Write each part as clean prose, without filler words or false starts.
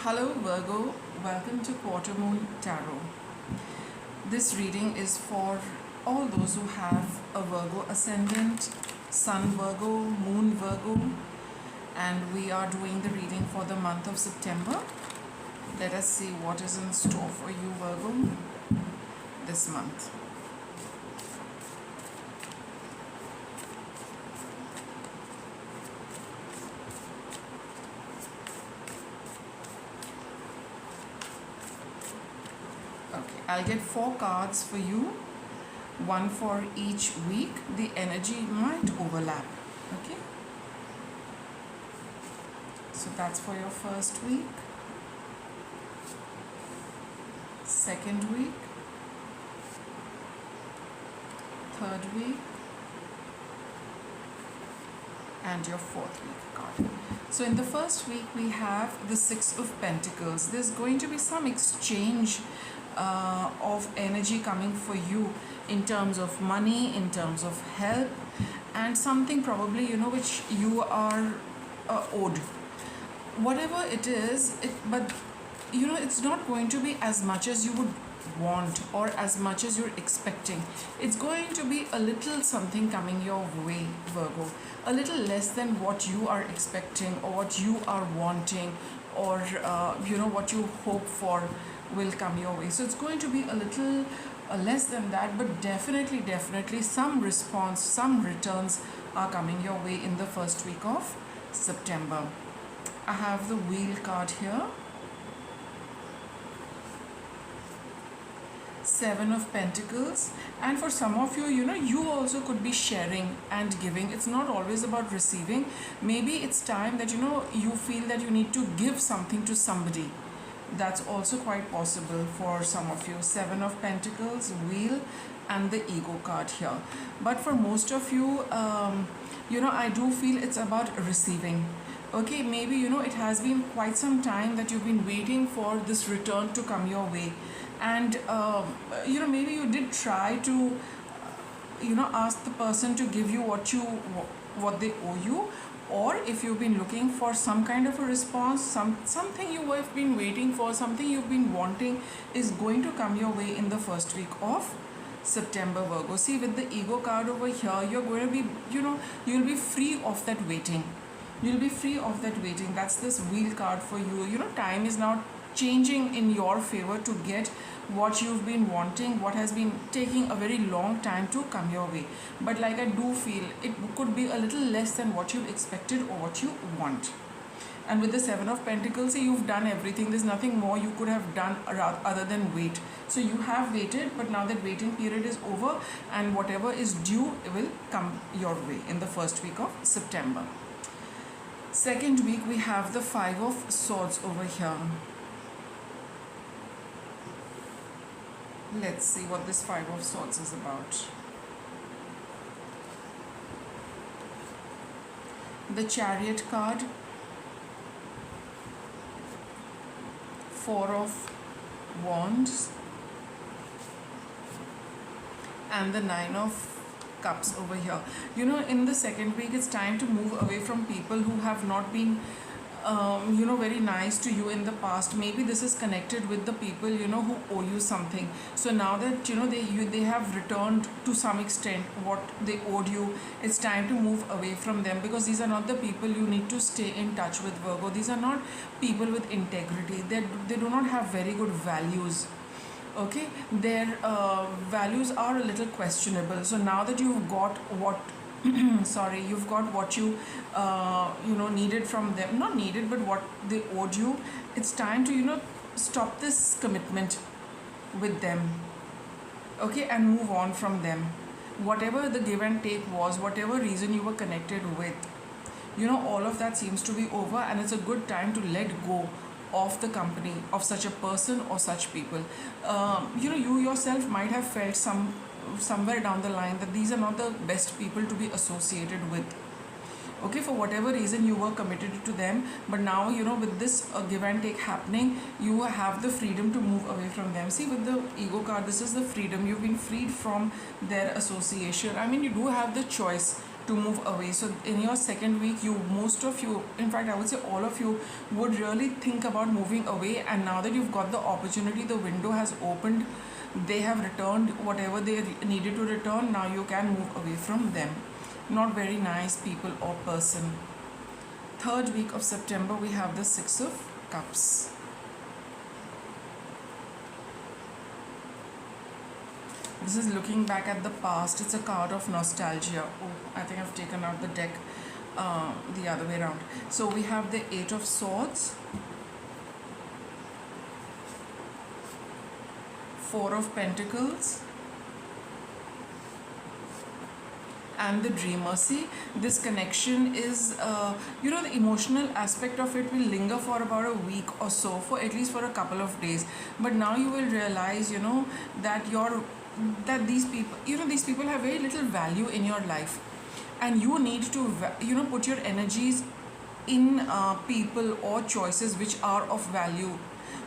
Hello Virgo, welcome to quarter.moon.tarot. This reading is for all those who have a Virgo ascendant, Sun Virgo, Moon Virgo, and we are doing the reading for the month of September. Let us see what is in store for you Virgo this month. Okay, I'll get 4 cards for you, one for each week. The energy might overlap. Okay, so that's for your first week, second week, third week, and your fourth week card. So in the first week we have the Six of Pentacles. There's going to be some exchange of energy coming for you in terms of money, in terms of help, and something probably which you are owed. Whatever it is, but it's not going to be as much as you would want or as much as you're expecting. It's going to be a little something coming your way, Virgo, a little less than what you are expecting or what you are wanting, or what you hope for will come your way. So it's going to be a little less than that, but definitely some response, some returns are coming your way in the first week of September. I have the Wheel card here, Seven of Pentacles, and for some of you, you also could be sharing and giving. It's not always about receiving. Maybe it's time that you feel that you need to give something to somebody. That's also quite possible for some of you. Seven of Pentacles, Wheel, and the Ego card here. But for most of you, I do feel it's about receiving. Okay, maybe it has been quite some time that you've been waiting for this return to come your way, and maybe you did try to ask the person to give you what they owe you, or if you've been looking for some kind of a response, something you have been waiting for, something you've been wanting is going to come your way in the first week of September, Virgo. See, with the Ego card over here, you're going to be you'll be free of that waiting. You'll be free of that waiting. That's this Wheel card for you. Time is now changing in your favor to get what you've been wanting, what has been taking a very long time to come your way. But like, I do feel it could be a little less than what you expected or what you want. And with the Seven of Pentacles, you've done everything. There's nothing more you could have done other than wait. So you have waited, but now that waiting period is over, and whatever is due will come your way in the first week of September. Second week, we have the Five of Swords over here. Let's see what this Five of Swords is about. The Chariot card, Four of Wands, and the Nine of Cups over here. In the second week, it's time to move away from people who have not been very nice to you in the past. Maybe this is connected with the people who owe you something. So now that they have returned to some extent what they owed you, it's time to move away from them, because these are not the people you need to stay in touch with, Virgo. These are not people with integrity. They do not have very good values. Okay, their values are a little questionable. So now that you've got what you've got what you needed from them, not needed, but what they owed you, it's time to stop this commitment with them, okay, and move on from them. Whatever the give and take was, whatever reason you were connected with, all of that seems to be over, and it's a good time to let go of the company of such a person or such people. You yourself might have felt somewhere down the line that these are not the best people to be associated with. Okay, for whatever reason you were committed to them, but now with this give and take happening, you have the freedom to move away from them. See, with the Ego card, this is the freedom. You've been freed from their association. I mean, you do have the choice to move away. So in your second week, most of you, in fact I would say all of you, would really think about moving away. And now that you've got the opportunity, the window has opened, they have returned whatever they needed to return, now you can move away from them. Not very nice people or person. Third week of September, we have the Six of Cups. This is looking back at the past. It's a card of nostalgia. Oh, I think I've taken out the deck the other way around. So we have the Eight of Swords, Four of Pentacles, and the Dreamer. See, this connection is, the emotional aspect of it will linger for about a week or so, for at least for a couple of days. But now you will realize, that these people have very little value in your life, and you need to put your energies in people or choices which are of value,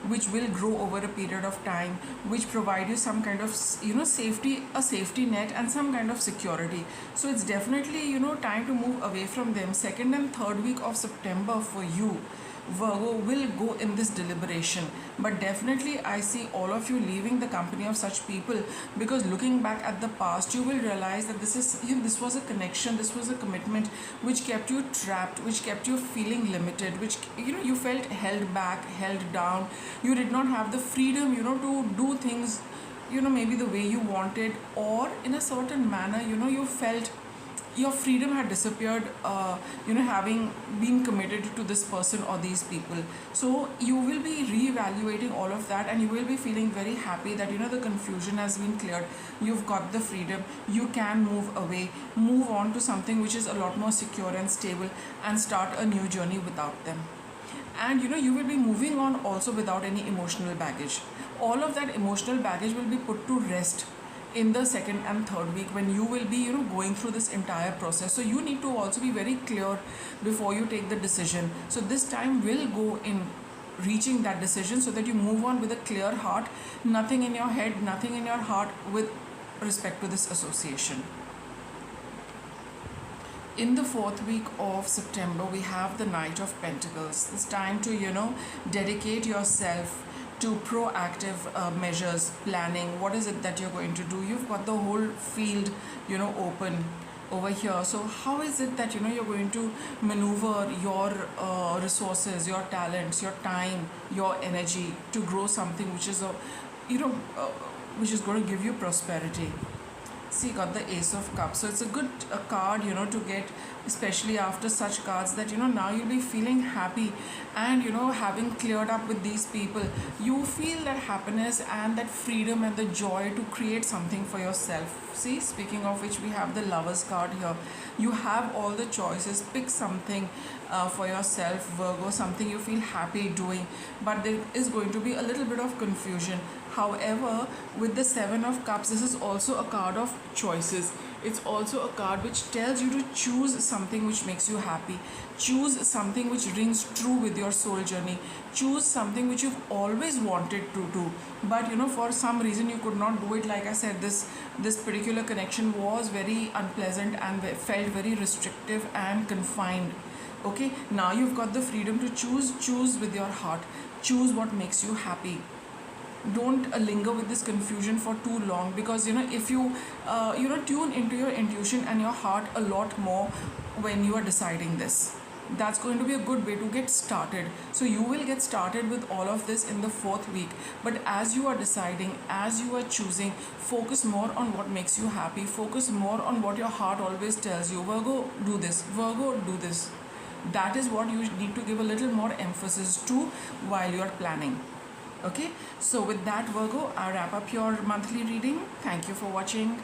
which will grow over a period of time, which provide you some kind of safety, a safety net, and some kind of security. So it's definitely time to move away from them. Second and third week of September for you, Virgo, will go in this deliberation. But definitely I see all of you leaving the company of such people, because looking back at the past, you will realize that this was a connection, this was a commitment which kept you trapped, which kept you feeling limited, which you felt held back, held down. You did not have the freedom to do things maybe the way you wanted, or in a certain manner you felt your freedom had disappeared, having been committed to this person or these people. So you will be reevaluating all of that, and you will be feeling very happy that the confusion has been cleared. You've got the freedom, you can move away, move on to something which is a lot more secure and stable, and start a new journey without them. And you will be moving on also without any emotional baggage. All of that emotional baggage will be put to rest in the second and third week, when you will be going through this entire process. So you need to also be very clear before you take the decision. So this time will go in reaching that decision, so that you move on with a clear heart, nothing in your head, nothing in your heart with respect to this association. In the fourth week of September, we have the Knight of Pentacles. It's time to dedicate yourself to proactive measures, planning. What is it that you're going to do? You've got the whole field open over here. So how is it that you're going to maneuver your resources, your talents, your time, your energy to grow something which is which is going to give you prosperity? See, got the Ace of Cups. So it's a good card to get, especially after such cards, that now you'll be feeling happy, and having cleared up with these people, you feel that happiness and that freedom and the joy to create something for yourself. See, speaking of which, we have the Lovers card here. You have all the choices. Pick something for yourself, Virgo, something you feel happy doing, but there is going to be a little bit of confusion. However, with the Seven of Cups, this is also a card of choices. It's also a card which tells you to choose something which makes you happy. Choose something which rings true with your soul journey. Choose something which you've always wanted to do, but for some reason you could not do it. Like I said, this particular connection was very unpleasant and felt very restrictive and confined. Okay, now you've got the freedom to choose with your heart. Choose what makes you happy. Don't linger with this confusion for too long, because if you tune into your intuition and your heart a lot more when you are deciding this, that's going to be a good way to get started. So you will get started with all of this in the fourth week, but as you are deciding, as you are choosing, focus more on what makes you happy. Focus more on what your heart always tells you. Virgo, do this. Virgo, do this. That is what you need to give a little more emphasis to while you are planning. Okay, so with that, Virgo, I wrap up your monthly reading. Thank you for watching.